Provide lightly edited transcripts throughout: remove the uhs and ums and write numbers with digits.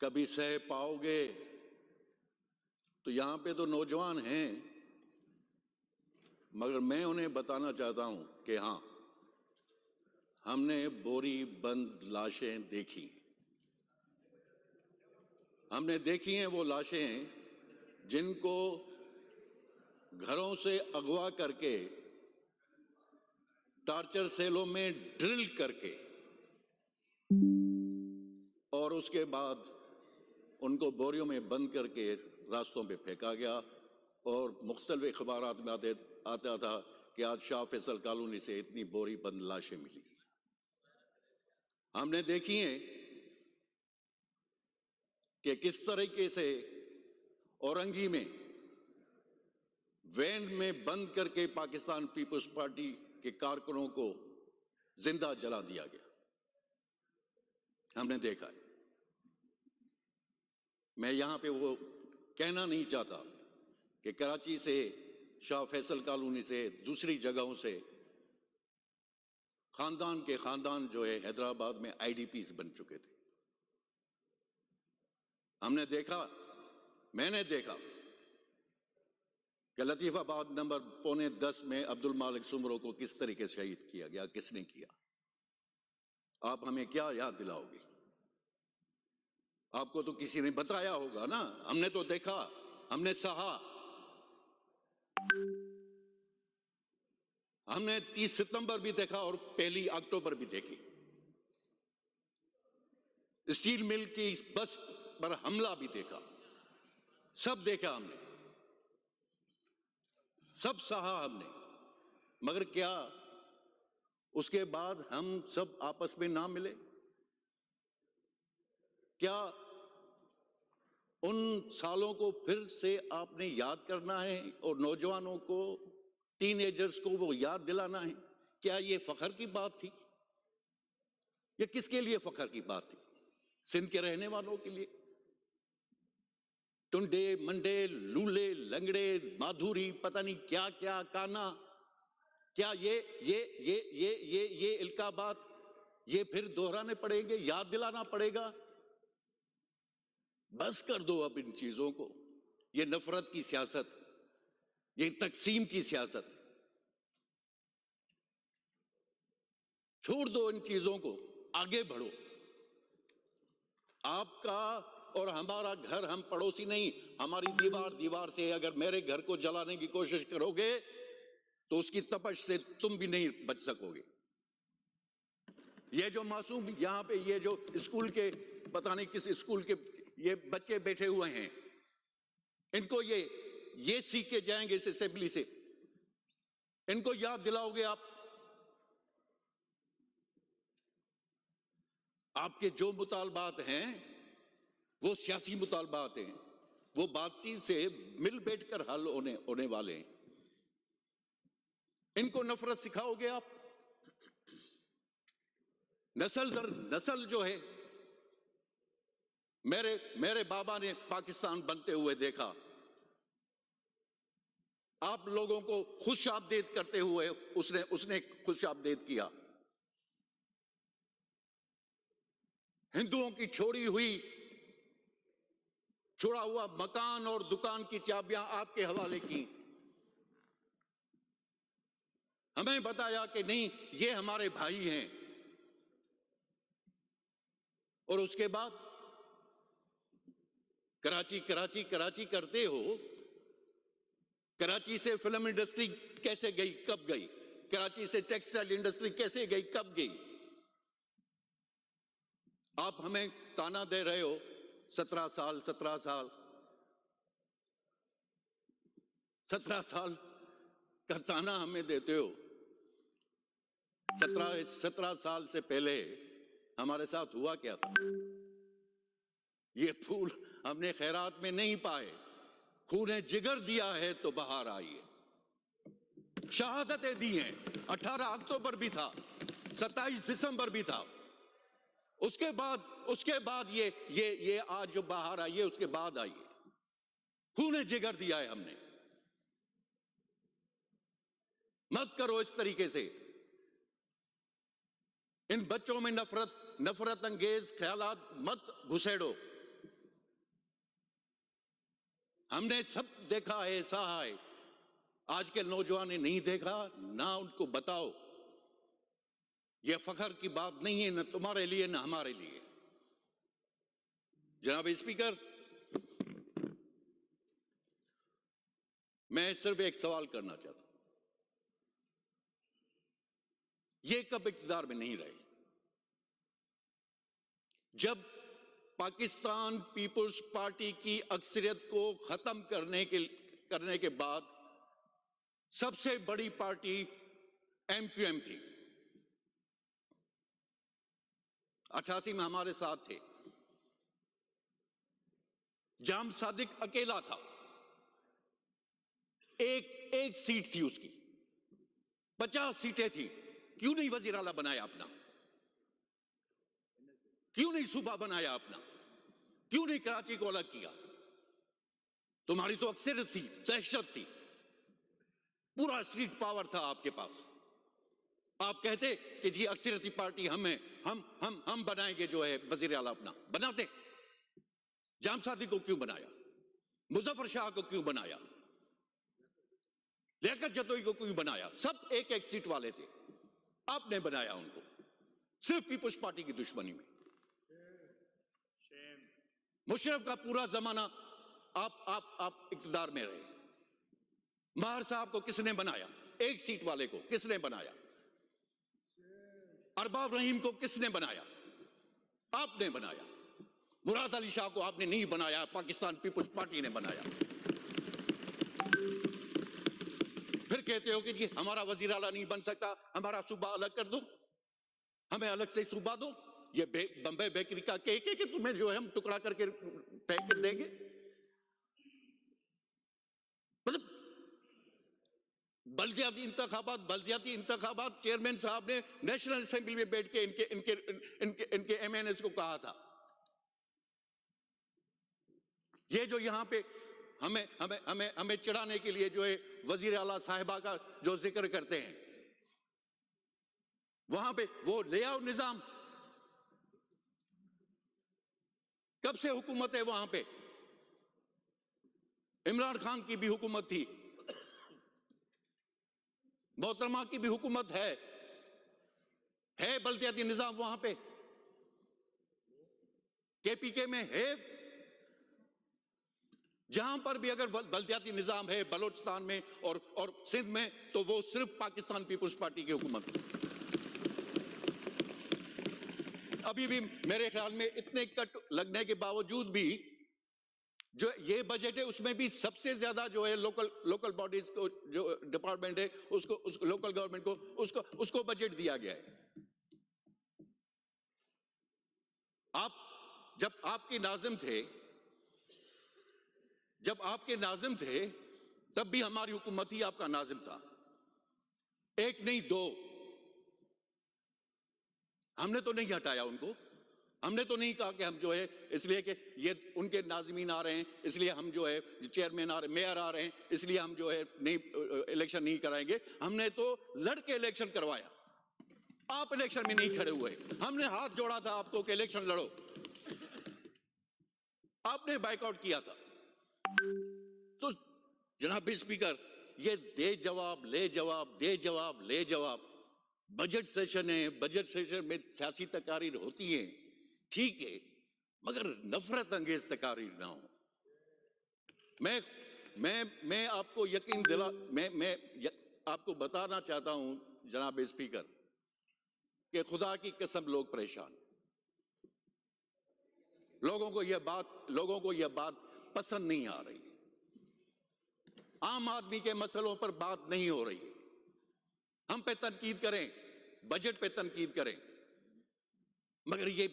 कभी सह पाओगे। तो यहां पे तो नौजवान हैं, मगर मैं उन्हें बताना चाहता हूं कि हां, हमने बोरी बंद लाशें देखी। हमने देखी हैं वो लाशें जिनको घरों से अगवा करके टार्चर सेलों में ड्रिल करके और उसके बाद उनको बोरियों में बंद करके रास्तों पे फेंका गया। और मुख्तलिफ अखबारात में आता था कि आज शाह फैसल कॉलोनी से इतनी बोरी बंद लाशें मिली। हमने देखी हैं कि किस तरीके से औरंगी में वैन में बंद करके पाकिस्तान पीपुल्स पार्टी के कारकुनों को जिंदा जला दिया गया। हमने देखा है। मैं यहां पे वो कहना नहीं चाहता कि कराची से, शाह फैसल कॉलोनी से, दूसरी जगहों से खानदान के खानदान जो है हैदराबाद में आईडीपीस बन चुके थे। हमने देखा, मैंने देखा कि लतीफाबाद नंबर 9:45 में अब्दुल मालिक सुमरो को किस तरीके से शहीद किया गया, किसने किया। आप हमें क्या याद दिलाओगे? आपको तो किसी ने बताया होगा ना। हमने तो देखा, हमने सहा। हमने 30 सितंबर भी देखा और 1 अक्टूबर भी देखी। स्टील मिल की बस पर हमला भी देखा। सब देखा हमने, सब सहा हमने। मगर क्या उसके बाद हम सब आपस में ना मिले? क्या उन सालों को फिर से आपने याद करना है और नौजवानों को, टीनेजर्स को वो याद दिलाना है? क्या ये फख्र की बात थी? ये किसके लिए फख्र की बात थी? सिंध के रहने वालों के लिए? टुंडे, मंडे, लूले, लंगड़े, माधुरी, पता नहीं क्या क्या, काना, क्या ये इल्काबात ये फिर दोहराने पड़ेंगे, याद दिलाना पड़ेगा? बस कर दो अब इन चीजों को। ये नफरत की सियासत, ये तकसीम की सियासत, छोड़ दो इन चीजों को, आगे बढ़ो। आपका और हमारा घर, हम पड़ोसी नहीं। हमारी दीवार दीवार से अगर मेरे घर को जलाने की कोशिश करोगे तो उसकी तपश से तुम भी नहीं बच सकोगे। ये जो मासूम यहां पे, ये जो स्कूल के, पता नहीं किस स्कूल के ये बच्चे बैठे हुए हैं, इनको ये सीख के जाएंगे इस असेंबली से। इनको याद दिलाओगे आप? आपके जो मुतालबात हैं वो सियासी मुतालबात हैं, वो बातचीत से मिल बैठकर हल होने वाले हैं। इनको नफरत सिखाओगे आप? नस्ल दर नस्ल जो है, मेरे बाबा ने पाकिस्तान बनते हुए देखा। आप लोगों को खुशामदीद करते हुए उसने खुशामदीद किया। हिंदुओं की छोड़ा हुआ मकान और दुकान की चाबियां आपके हवाले की। हमें बताया कि नहीं, ये हमारे भाई हैं। और उसके बाद कराची कराची कराची करते हो। कराची से फिल्म इंडस्ट्री कैसे गई, कब गई? कराची से टेक्सटाइल इंडस्ट्री कैसे गई, कब गई? आप हमें ताना दे रहे हो 17 साल 17 साल 17 साल का ताना हमें देते हो। 17 साल से पहले हमारे साथ हुआ क्या था? ये फूल हमने खैरात में नहीं पाए, खूने जिगर दिया है तो बाहर आई है। शहादतें दी हैं। 18 अक्टूबर भी था, 27 दिसंबर भी था। उसके बाद ये आज जो बाहर आई है, उसके बाद आई है। खूने जिगर दिया है हमने। मत करो इस तरीके से। इन बच्चों में नफरत अंगेज ख्यालात मत घुसेड़ो। हमने सब देखा है, सहा है। आज के नौजवान ने नहीं देखा ना, उनको बताओ। यह फखर की बात नहीं है, न तुम्हारे लिए न हमारे लिए। जनाब स्पीकर, मैं सिर्फ एक सवाल करना चाहता हूं। ये कब इक़्तिदार में नहीं रहे? जब पाकिस्तान पीपुल्स पार्टी की अक्सरियत को खत्म करने के बाद सबसे बड़ी पार्टी MQM थी। 88 में हमारे साथ थे। जाम सादिक अकेला था, एक सीट थी उसकी, 50 सीटें थी। क्यों नहीं वजीर आला बनाया अपना? क्यों नहीं सूबा बनाया अपना? क्यों नहीं कराची को अलग किया? तुम्हारी तो अक्सरियत थी, दहशत थी, पूरा स्ट्रीट पावर था आपके पास। आप कहते कि जी अक्सरियती पार्टी हम बनाएंगे जो है वजीर आला अपना। बनाते। जाम सादिक को क्यों बनाया? मुजफ्फर शाह को क्यों बनाया? लियाकत जतोई को क्यों बनाया? सब एक एक सीट वाले थे, आपने बनाया उनको सिर्फ पीपुल्स पार्टी की दुश्मनी में। मुशर्रफ का पूरा जमाना आप इक़्तिदार में रहे। महर साहब को किसने बनाया? एक सीट वाले को किसने बनाया? अरबाब रहीम को किसने बनाया? आपने बनाया। मुराद अली शाह को आपने नहीं बनाया, पाकिस्तान पीपुल्स पार्टी ने बनाया। फिर कहते हो कि जी हमारा वजीर आला नहीं बन सकता, हमारा सूबा अलग कर दो, हमें अलग से सूबा दो। ये बंबई बेकरी का केक है कि तुम्हें जो है हम टुकड़ा करके फेंक कर देंगे? मतलब बल्दियाती इंतखाबात चेयरमैन साहब ने नेशनल असेंबली में बैठ के इनके MNS को कहा था, ये जो यहां पे हमें चिढ़ाने के लिए जो है वजीर आला साहिबा का जो जिक्र करते हैं, वहां पे वो ले आओ निजाम। कब से हुकूमत है वहां पे? इमरान खान की भी हुकूमत थी, मोहतरमा की भी हुकूमत है बल्दियाती निजाम वहां पे, KPK में है। जहां पर भी अगर बल्दियाती निजाम है बलोचिस्तान में और सिंध में, तो वो सिर्फ पाकिस्तान पीपुल्स पार्टी की हुकूमत है। अभी भी मेरे ख्याल में इतने कट लगने के बावजूद भी जो ये बजट है उसमें भी सबसे ज्यादा जो है लोकल बॉडीज को, जो डिपार्टमेंट है उसको लोकल गवर्नमेंट को उसको बजट दिया गया है। जब आपके नाजिम थे तब भी हमारी हुकूमत ही आपका नाजिम था। एक नहीं दो। हमने तो नहीं हटाया उनको, हमने तो नहीं कहा कि हम जो है इसलिए कि ये उनके नाज़मीन आ रहे हैं इसलिए हम जो है चेयरमैन आ रहे, मेयर आ रहे हैं इसलिए हम जो है नहीं इलेक्शन नहीं कराएंगे। हमने तो लड़के इलेक्शन करवाया, आप इलेक्शन में नहीं खड़े हुए। हमने हाथ जोड़ा था आपको कि इलेक्शन लड़ो, आपने बाइकआउट किया था। तो जनाब स्पीकर, ये दे जवाब ले जवाब, दे जवाब ले जवाब। बजट सेशन है, बजट सेशन में सियासी तकारीर होती है, ठीक है, मगर नफरत अंगेज तकारीर ना हो। मैं आपको यकीन दिला, मैं आपको बताना चाहता हूं जनाब स्पीकर कि खुदा की कसम लोग परेशान, लोगों को यह बात पसंद नहीं आ रही। आम आदमी के मसलों पर बात नहीं हो रही। हम पे तनकीद करें, बजट पे तनकीद करें, मगर ये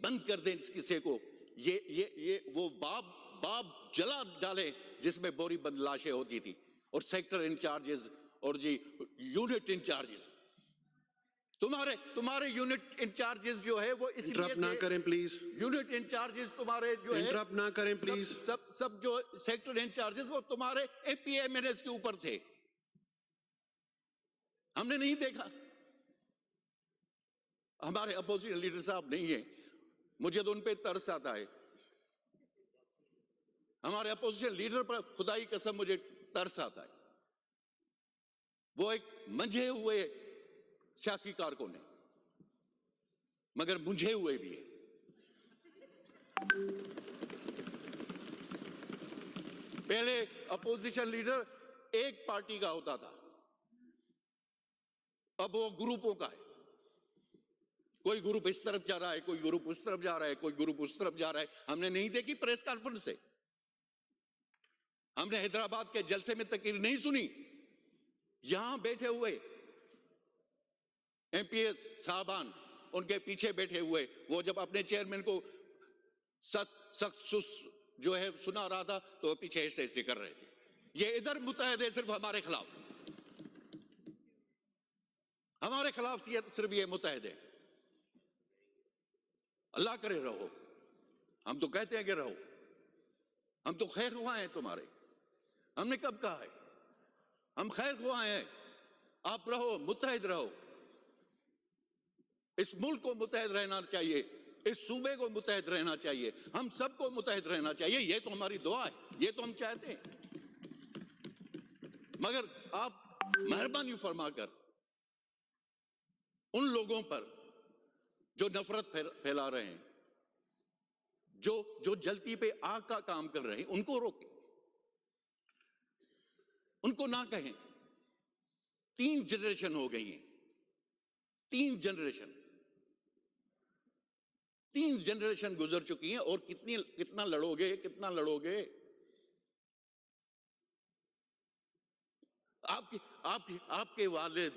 बंद कर दें इस किस्से को। ये वो बाब जला डाले जिसमें बोरी बंद लाशें होती थी, और सेक्टर इंचार्जेस और जी यूनिट इंचार्जेस, तुम्हारे यूनिट इंचार्जेस जो है वो इसलिए इंटरप्ट ना करें प्लीज। यूनिट इंचार्जेस तुम्हारे जो है, इंटरप्ट ना करें प्लीज। सब जो सेक्टर इंचार्जेस वो तुम्हारे MPMNS के ऊपर थे। हमने नहीं देखा। हमारे अपोजिशन लीडर साहब नहीं है, मुझे तो उन पे तरस आता है। हमारे अपोजिशन लीडर पर खुदाई कसम मुझे तरस आता है। वो एक मंझे हुए सियासी कारकुन है, मगर मुंझे हुए भी है। पहले अपोजिशन लीडर एक पार्टी का होता था, अब वो ग्रुपों का है। कोई ग्रुप इस तरफ जा रहा है, कोई ग्रुप उस तरफ जा रहा है, कोई ग्रुप उस तरफ जा रहा है। हमने नहीं देखी प्रेस कॉन्फ्रेंस से, हमने हैदराबाद के जलसे में तकरीर नहीं सुनी। यहां बैठे हुए एमपीएस साहबान, उनके पीछे बैठे हुए, वो जब अपने चेयरमैन को सख्त जो है सुना रहा था, तो वो पीछे ऐसे ऐसे कर रहे थे। ये इधर मुतहद है सिर्फ हमारे खिलाफ, हमारे खिलाफ सिर्फ ये मुतहद है। अल्लाह करे रहो, हम तो कहते हैं कि रहो, हम तो खैर हुआ हैं तुम्हारे। हमने कब कहा है? हम खैर हुआ हैं, आप रहो, मुत्तहिद रहो। इस मुल्क को मुत्तहिद रहना चाहिए, इस सूबे को मुत्तहिद रहना चाहिए, हम सबको मुत्तहिद रहना चाहिए। ये तो हमारी दुआ है, ये तो हम चाहते हैं। मगर आप मेहरबानी फरमाकर उन लोगों पर जो नफरत फैला रहे हैं, जो जलती पे आग का काम कर रहे हैं, उनको रोकें, उनको ना कहें। 3 जनरेशन हो गई हैं, 3 जनरेशन गुजर चुकी हैं, और कितना लड़ोगे, कितना लड़ोगे? आपके वालिद,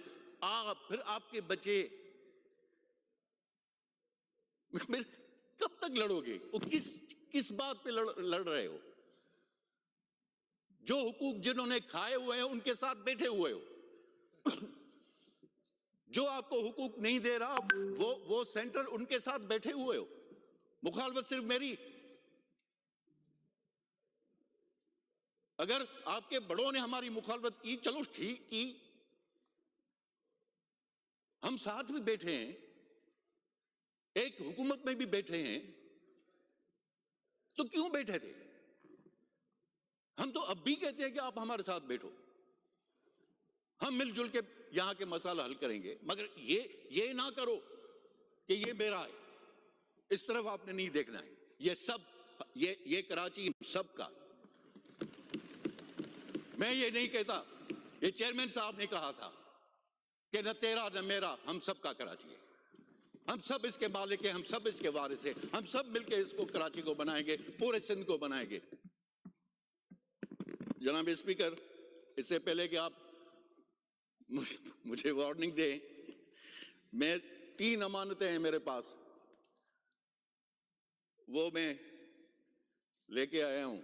फिर आपके बच्चे, कब तक लड़ोगे? वो किस बात पे लड़ रहे हो? जो हुकूक जिन्होंने खाए हुए हैं उनके साथ बैठे हुए हो। जो आपको हुकूक नहीं दे रहा, वो सेंटर उनके साथ बैठे हुए हो। मुखालफत सिर्फ मेरी। अगर आपके बड़ों ने हमारी मुखालफत की, चलो ठीक की, हम साथ भी बैठे हैं, एक हुकूमत में भी बैठे हैं, तो क्यों बैठे थे? हम तो अब भी कहते हैं कि आप हमारे साथ बैठो, हम मिलजुल के यहां के मसाला हल करेंगे। मगर ये ना करो कि ये मेरा है, इस तरफ आपने नहीं देखना है। ये कराची सबका। मैं ये नहीं कहता, ये चेयरमैन साहब ने कहा था कि न तेरा न मेरा, हम सबका कराची है। हम सब इसके मालिक हैं, हम सब इसके वारिस हैं, हम सब मिलकर इसको कराची को बनाएंगे, पूरे सिंध को बनाएंगे। जनाब स्पीकर, इससे पहले कि आप मुझे वार्निंग दें, मैं 3 अमानतें हैं मेरे पास, वो मैं लेके आया हूं।